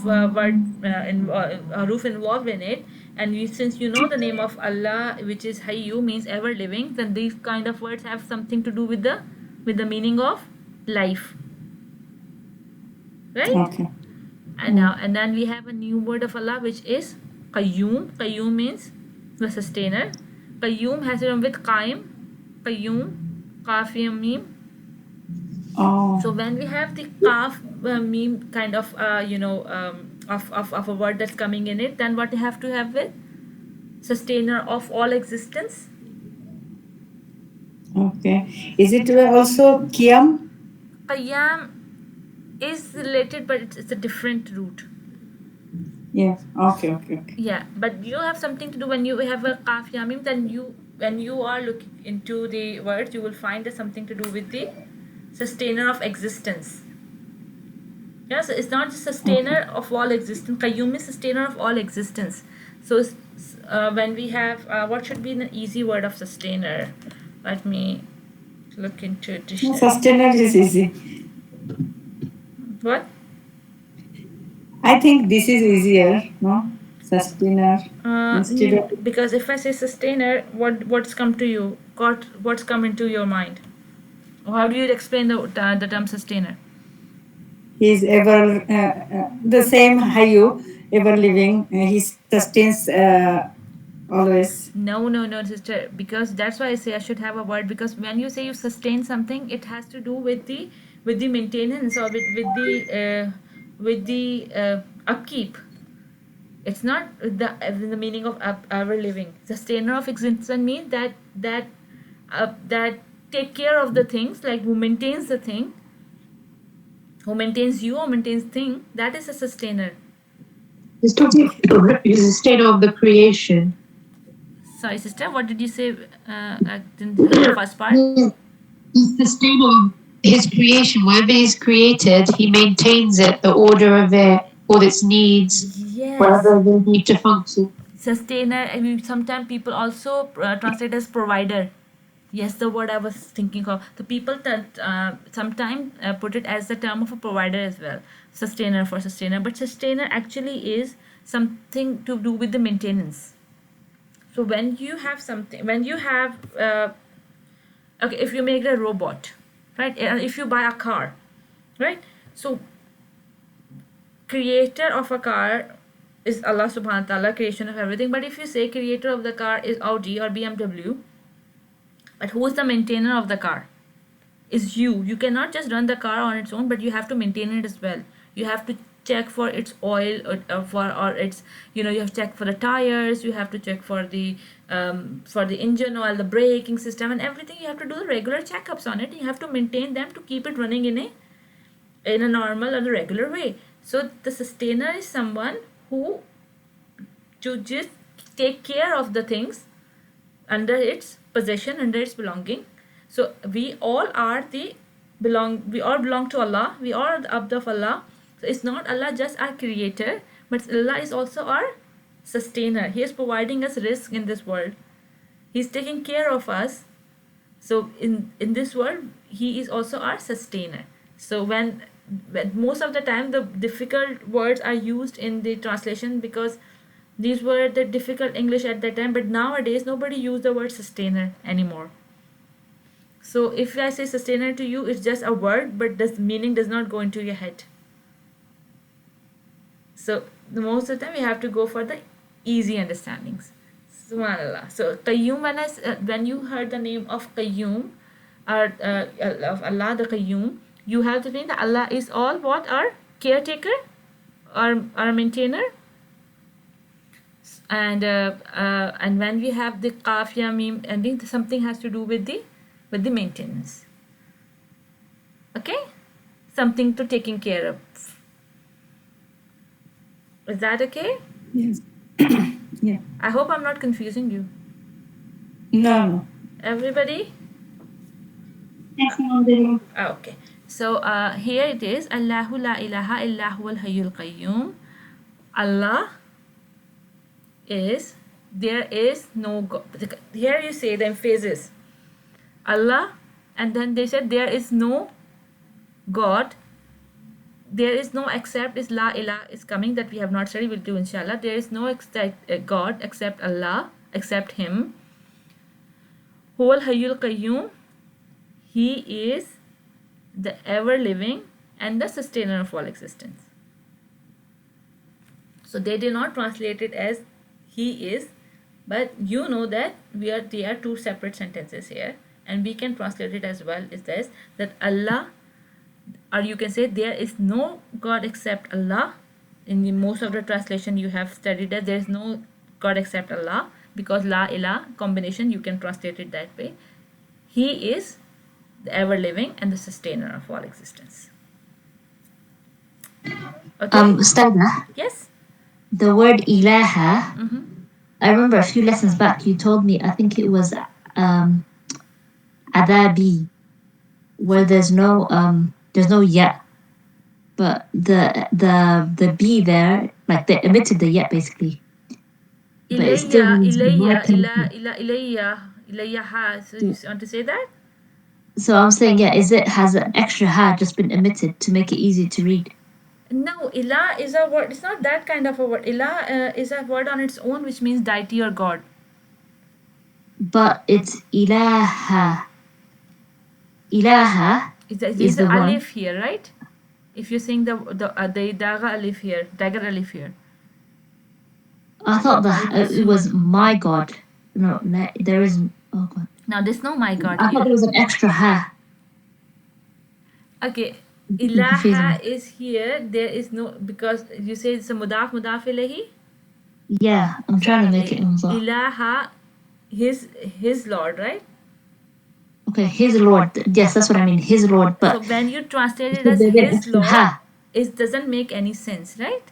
word roof involved in it, and since you know the name of Allah, which is hayu, means ever living, then these kind of words have something to do with the meaning of life, right? Okay. And then we have a new word of Allah, which is qayyum. Qayyum means the sustainer. Qayyum has to do with qaim, qayyum, qaf ya mim. Oh. So when we have the qaf mim kind of of a word that's coming in it, then what you have to have with sustainer of all existence. Okay. Is it also Kiam? Qayyam is related, but it's a different root. Yeah. Okay. Okay. Okay. Yeah, but you have something to do when you have a qaf ya mim, then when you are looking into the words, you will find there's something to do with the sustainer of existence. Yeah, so it's not just sustainer of all existence. Qayyum is sustainer of all existence. So when we have what should be an easy word of sustainer? Let me look into No, dictionary. sustainer is easy. What? I think this is easier. No, sustainer instead of. Because if I say sustainer, what's come to you? What's come into your mind? How do you explain the term sustainer? He's ever the same Hayu, ever living. He sustains always. No, sister. Because that's why I say I should have a word. Because when you say you sustain something, it has to do with the maintenance or with the upkeep. It's not the meaning of ever living. Sustainer of existence means that take care of the things, like who maintains the thing, who maintains you or maintains thing. That is a sustainer. He's talking about the sustainer of the creation. Sorry, sister. What did you say? I didn't hear the first part. He's the sustainer of his creation. Whatever he's created, he maintains it, the order of it, all its needs, Yes. whatever they need to function. Sustainer. I mean, sometimes people also translate as provider. Yes, the word I was thinking of. The people sometimes put it as the term of a provider as well. Sustainer for sustainer. But sustainer actually is something to do with the maintenance. So when you have something, when you have, okay, if you make a robot, right? If you buy a car, right? So creator of a car is Allah subhanahu wa ta'ala, creation of everything. But if you say creator of the car is Audi or BMW, but who is the maintainer of the car? Is you. You cannot just run the car on its own, but you have to maintain it as well. You have to check for its oil or its, you have to check for the tires. You have to check for the engine oil, the braking system, and everything. You have to do the regular checkups on it. You have to maintain them to keep it running in a normal or the regular way. So the sustainer is someone who to just take care of the things under its possession, under its belonging. So we all belong to Allah. We all are the abd of Allah. So it's not Allah just our creator, but Allah is also our sustainer. He is providing us risk in this world. He's taking care of us. So in this world, He is also our sustainer. So when most of the time the difficult words are used in the translation, because these were the difficult English at that time, but nowadays nobody use the word sustainer anymore. So if I say sustainer to you, it's just a word, but the meaning does not go into your head. So the most of the time we have to go for the easy understandings. Subhanallah. So Qayyum, when you heard the name of Qayyum, or of Allah the Qayyum, you have to think that Allah is all what? Our caretaker, our maintainer. And when we have the qaf ya mim ending, something has to do with the maintenance. Okay, something to taking care of. Is that okay? Yes. Yeah. I hope I'm not confusing you. No. Everybody? Okay. So here it is. Allahu la ilaha illa huwal hayyul qayyum. Allah is there is no God. Here you say the emphasis Allah, and then they said there is no God. There is no except is la ilah is coming that we have not studied. We'll do inshallah. There is no God except Allah, except Him. Whole Hayyul Qayyum. He is the ever living and the sustainer of all existence. So they did not translate it as He is, but you know that they are two separate sentences here, and we can translate it as well. Is this that Allah, or you can say there is no God except Allah. In the most of the translation you have studied that there is no God except Allah, because la ilah combination you can translate it that way. He is the ever living and the sustainer of all existence. Okay. Ustadha, Yes. the word ilaha, Mm-hmm. I remember a few lessons back you told me, I think it was adabi, where there's no ya, but the b there, like they omitted the ya basically. But it still means my punishment. Ilayya ha. So you want to say that? So I'm saying, yeah, has an extra ha just been omitted to make it easy to read? No, ilah is a word. It's not that kind of a word. Ilah is a word on its own, which means deity or God. But it's ilaha. Ilaha There's is the the one. alif here, right? If you're saying the daga alif here, dagger alif here. I thought it was my God. No, there isn't. Oh God. Now there's no my God I thought here. there was an extra ha. Okay, You're confusing ilaha me. is here. There is no, because you say it's a mudaf ilayhi. Yeah, I'm trying to make it mudaf. Ilaha, his Lord, right? Okay, his Lord. Yes, that's what I mean. His Lord. So But when you translate it so as there's an his extra Lord, ha. it doesn't make any sense, right?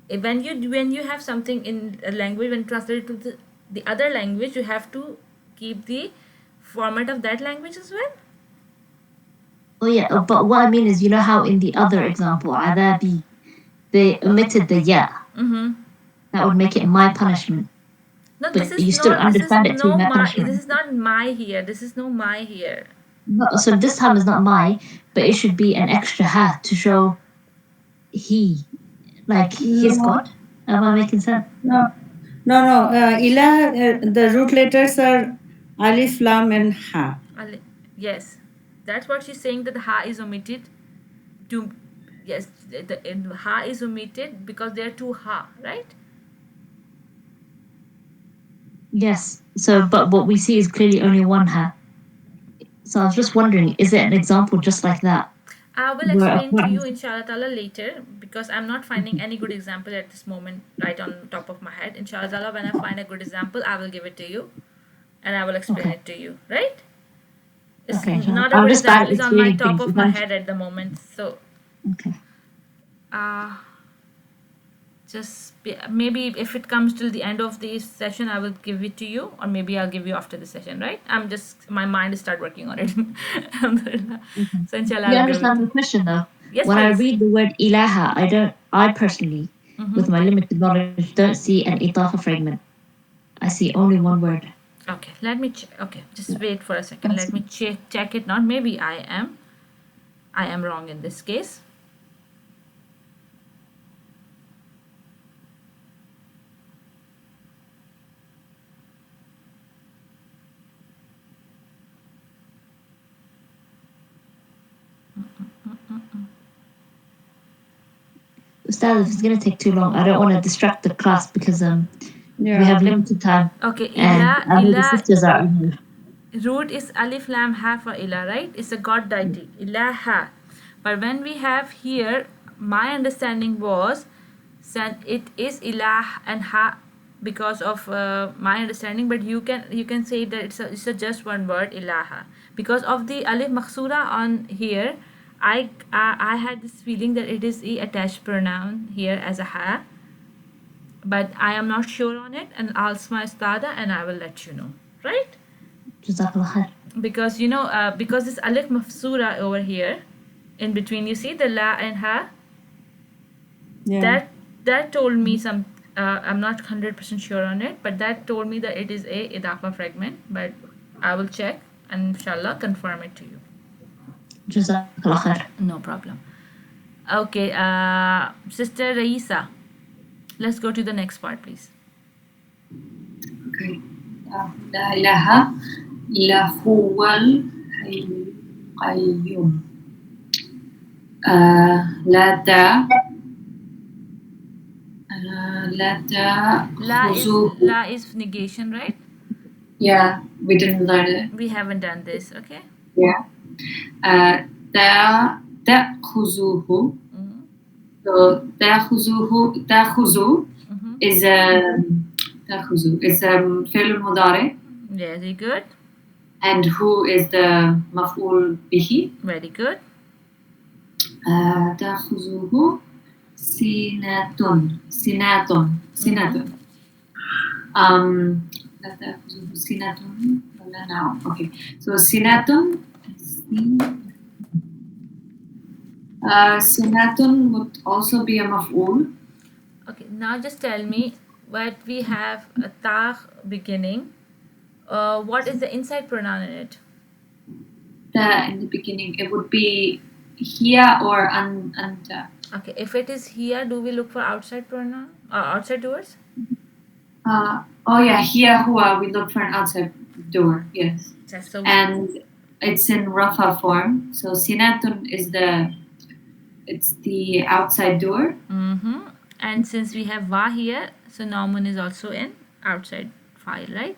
When you have something in a language, when translated to the other language, you have to keep the format of that language as well. Oh yeah, but what I mean is, you know how in the other example, adabi, they omitted the ya. Mm-hmm. That would make it my punishment. No, But you still understand it to be my punishment. this is not my here. This is no my here. No, so this time is not my, but it should be an extra ha to show he, like his God. Am I making sense? No. Ilah, the root letters are alif, lam, and ha. Yes, that's what she's saying, that the ha is omitted. To yes, the ha is omitted because there are two ha, right? Yes. So, but what we see is clearly only one ha. So I was just wondering, is it an example just like that? I will Where explain to you apart- inshallah ta'ala later, because I'm not finding any good example at this moment right on top of my head. Inshallah ta'ala, when I find a good example, I will give it to you and I will explain Okay. it to you, right? It's Okay. not a I'm good just bad example, at it's on my explaining top things. of my head at the moment. So Okay. just maybe if it comes till the end of the session, I will give it to you, or maybe I'll give you after the session, right? My mind is start working on it. So inshallah, You I'll give it understand to the question though? Yes, When I please. read the word ilaha, I personally, with my limited knowledge, don't see an itafa fragment. I see only one word. Okay, let me check. Okay, just wait for a second. That's- Let me check it now. Maybe I am wrong in this case. Ustaz, if it's gonna take too long, I don't want to distract the class because we have limited time. Okay, And I know the sisters are in here. root is alif lam ha for ilah, right? It's a god deity, ilaha. But when we have here, my understanding was that it is ilah and ha because of my understanding. But you can say that it's a just one word, ilaha, because of the alif maksura on here. I had this feeling that it is a attached pronoun here as a ha, but I am not sure on it, and I'll ask my ustada and I will let you know, right? Jazakallah khair. Because because this alif mafsura over here in between, you see the la and ha, that told me some I'm not 100% sure on it, but that told me that it is a idafa fragment. But I will check and inshallah confirm it to you. Jazakallah khair. No problem. Okay, Sister Raisa, let's go to the next part, please. Okay. La ilaha illa huwal hayyul qayyum. La ta La is negation, right? Yeah, we didn't learn it. We haven't done this, okay? Yeah. Ta'khuzuhu. Mhm. So ta'khuzu is ta'khuzu is fi'l mudari, Very good. and who is the maf'ul bihi. Very good. Ta'khuzuhu sinatun. La ta'khuzuhu sinatun. Now, okay. So sinatun. Sinatun would also be a maf'ul. Okay, now just tell me what we have a ta beginning. What is the inside pronoun in it? In the beginning, it would be here or anta. Okay, if it is here, do we look for outside pronoun or outside doors? Oh yeah, here huwa, we look for an outside door, yes. So And it's in rafa form. So sinatun is the outside door. Mm-hmm. And since we have va here, so noun is also in outside file, right?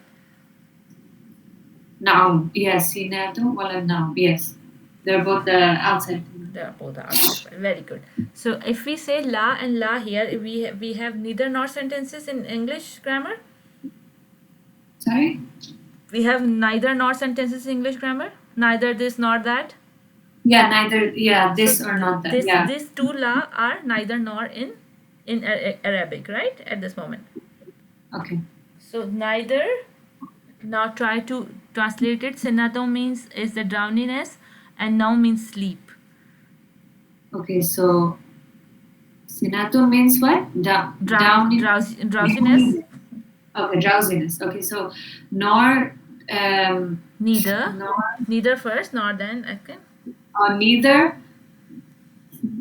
Naum, yes, sinatun wala naum, yes. They're both the outside. They are both outside file. Very good. So if we say la and la here, we have neither nor sentences in English grammar. Sorry? We have neither nor sentences in English grammar. Neither this nor that. Yeah, neither. Yeah, this or not that. Yeah. These two la are neither nor in Arabic, right? At this moment. Okay. So neither. Now try to translate it. Sinato means is the drowniness, and now means sleep. Okay, so sinato means what? Drowsiness. Okay, drowsiness. Okay, so nor neither first nor then okay. Neither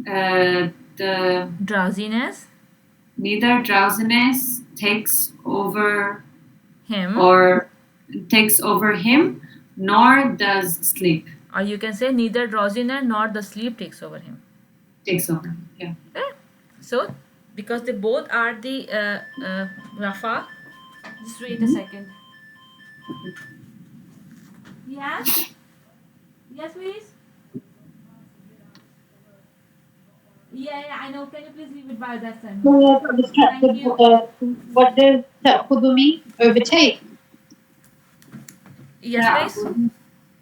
the drowsiness takes over him or takes over him, nor does sleep. Or you can say neither drowsiness nor the sleep takes over him. Takes over, yeah. Okay? So because they both are the rafa. Just wait a second. Yes? Yes, please? Yeah, I know. Can you please leave it by that time? Thank you. What does ta'khudhu mean? Overtake. Yes, please?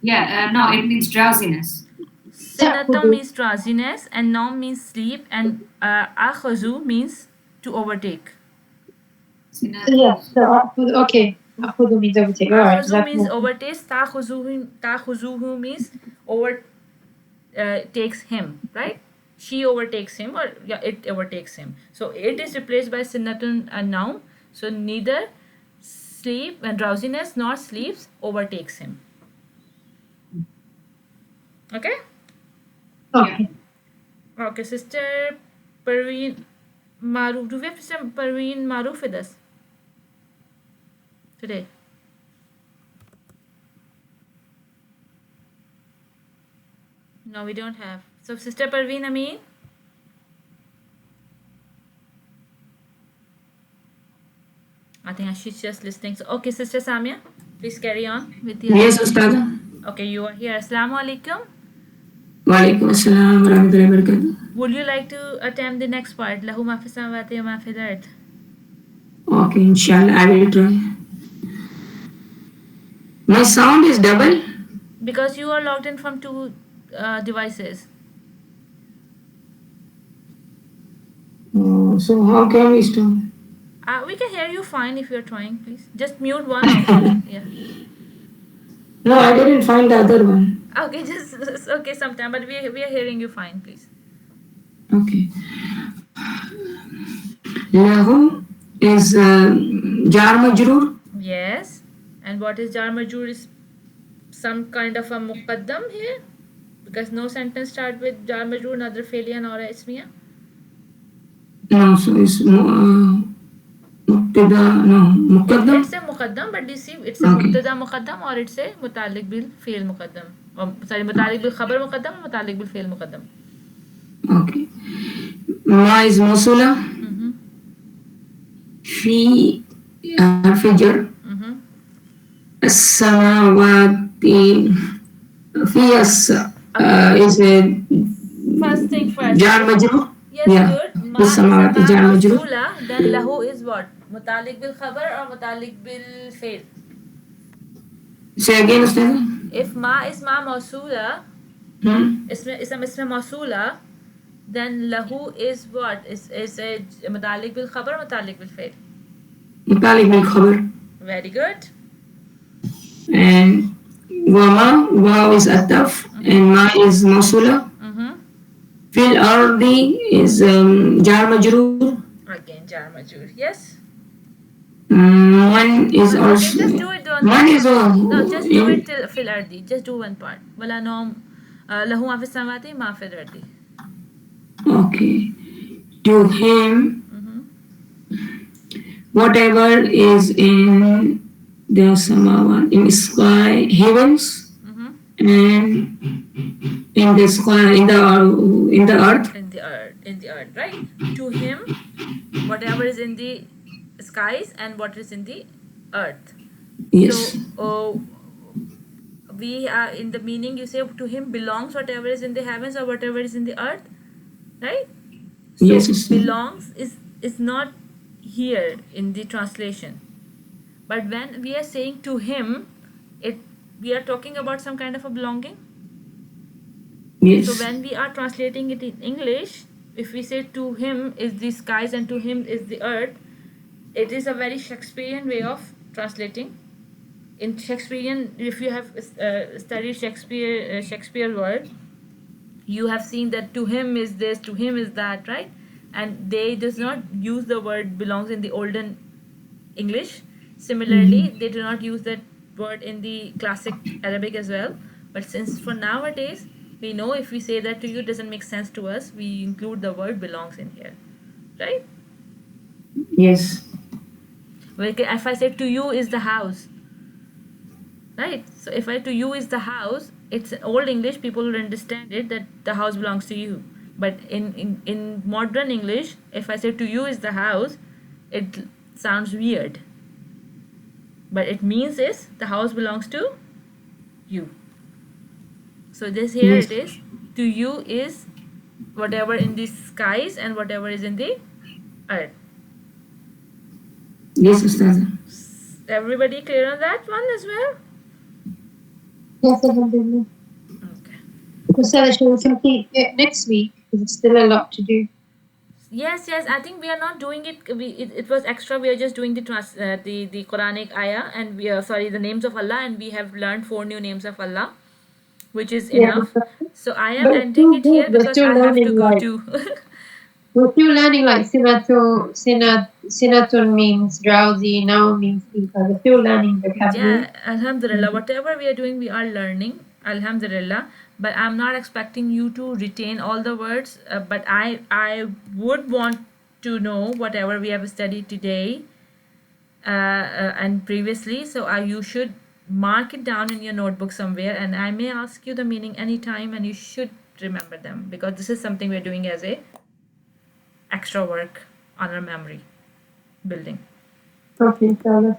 Yeah, no, it means drowsiness. Sinata means drowsiness, and nom means sleep, and akhazu means to overtake. Yeah, so okay. Ta'khudhu means overtake. All right. Akhazu means overtakes. Takhuzuhu means takes him, right? She overtakes him, or yeah, it overtakes him. So it is replaced by sinatun and noun. So neither sleep and drowsiness nor sleeps overtakes him. Okay? Okay. Okay, Sister Parveen Maruf. Do we have Sister Parveen Maruf with us today? No, we don't have. So, Sister Parveen Amin? I think she's just listening. So, okay, Sister Samia, please carry on with the. Yes, Ustad. Okay, you are here. Assalamu alaikum. Walaikum assalam wa rahmatullahi wa barakatuh. Would you like to attempt the next part? Lahu ma fi samawati wa ma fi al-ard. Okay, inshallah, I will try. My sound is double? Because you are logged in from two devices. Oh, so how can we start? We can hear you fine if you're trying, please. Just mute one option. Yeah. No, I didn't find the other one. Okay, just okay sometime, but we are hearing you fine, please. Okay. Lahu is jar majroor. Yes. And what is jar majroor? Is some kind of a muqaddam here? Because no sentence start with jar majroor, neither failure nor ismiya. No, so it's mubtada. No, muqaddam. It's a muqaddam, but you see, it's a Okay. mubtada muqaddam or it's a mutalik bil fi'l muqaddam. Sorry, mutalik bil khabar muqaddam or mutalik bil fi'l muqaddam. Okay. Ma is mawsula. Mm-hmm. في فجر Mm-hmm. السماوات في is a First thing first. jar majroor. Yes, Yeah. good. Ma في is a السماوات ma jar majroor. mawsula, then lahu is what? Mutalik bil khabar or mutalik bil fi'l? Say again, Ustaz. If ma is ma mawsula, Hmm? ism mawsula, then lahu is what? Is a mutalik bil khabar or mutalik bil fi'l? متعلق بالخبر. Very good. And وما واو is ataf and ma is موصولة. Mm-hmm. في الأرض is jar majroor. Again, jar majur. Yes. One is Okay, also just do it one one is No, just do in it till fil ardi. Just do one part. Wala no lahu ma fi samawati ma fil ardi. okay. To him, Mm-hmm. whatever is in the samawat, in sky, heavens, Mm-hmm. and in the sky, in the earth. In the earth, right? To him, whatever is in the skies and what is in the earth. Yes. So, we are in the meaning you say to him belongs whatever is in the heavens or whatever is in the earth, right? So Yes, Ustaz. belongs is not here in the translation, but when we are saying to him, it we are talking about some kind of a belonging. Yes. So when we are translating it in English, if we say to him is the skies and to him is the earth, it is a very Shakespearean way of translating. In Shakespearean, if you have studied Shakespeare word, you have seen that to him is this, to him is that, right? And they does not use the word belongs in the olden English. Similarly, they do not use that word in the classic Arabic as well. But since for nowadays, we know if we say that to you doesn't make sense to us, we include the word belongs in here, right? Yes. Like if I say to you is the house, right? So if I to you is the house, it's old English, people will understand it that the house belongs to you. But in modern English, if I say to you is the house, it sounds weird. But it means is the house belongs to you. So this here Yes. it is. To you is whatever in the skies and whatever is in the earth. Yes, Ustaz. Everybody clear on that one as well? Yes, alhamdulillah. Okay. So shall we complete it next week? Because it's still a lot to do. Yes, I think we are not doing it. It was extra. We are just doing the Quranic ayah and we are sorry the names of Allah, and we have learned 4 new names of Allah, which is Yeah, enough. So I am but it's ending still it good. here We're because still I have to learning go like to. we're still learning like sinatun means drowsy, now means sleeper. We're still learning vocabulary. Yeah, Alhamdulillah. Whatever we are doing, we are learning. Alhamdulillah. But I'm not expecting you to retain all the words. But I would want to know whatever we have studied today and previously. So you should mark it down in your notebook somewhere, and I may ask you the meaning anytime, and you should remember them because this is something we're doing as a extra work on our memory building. Okay, so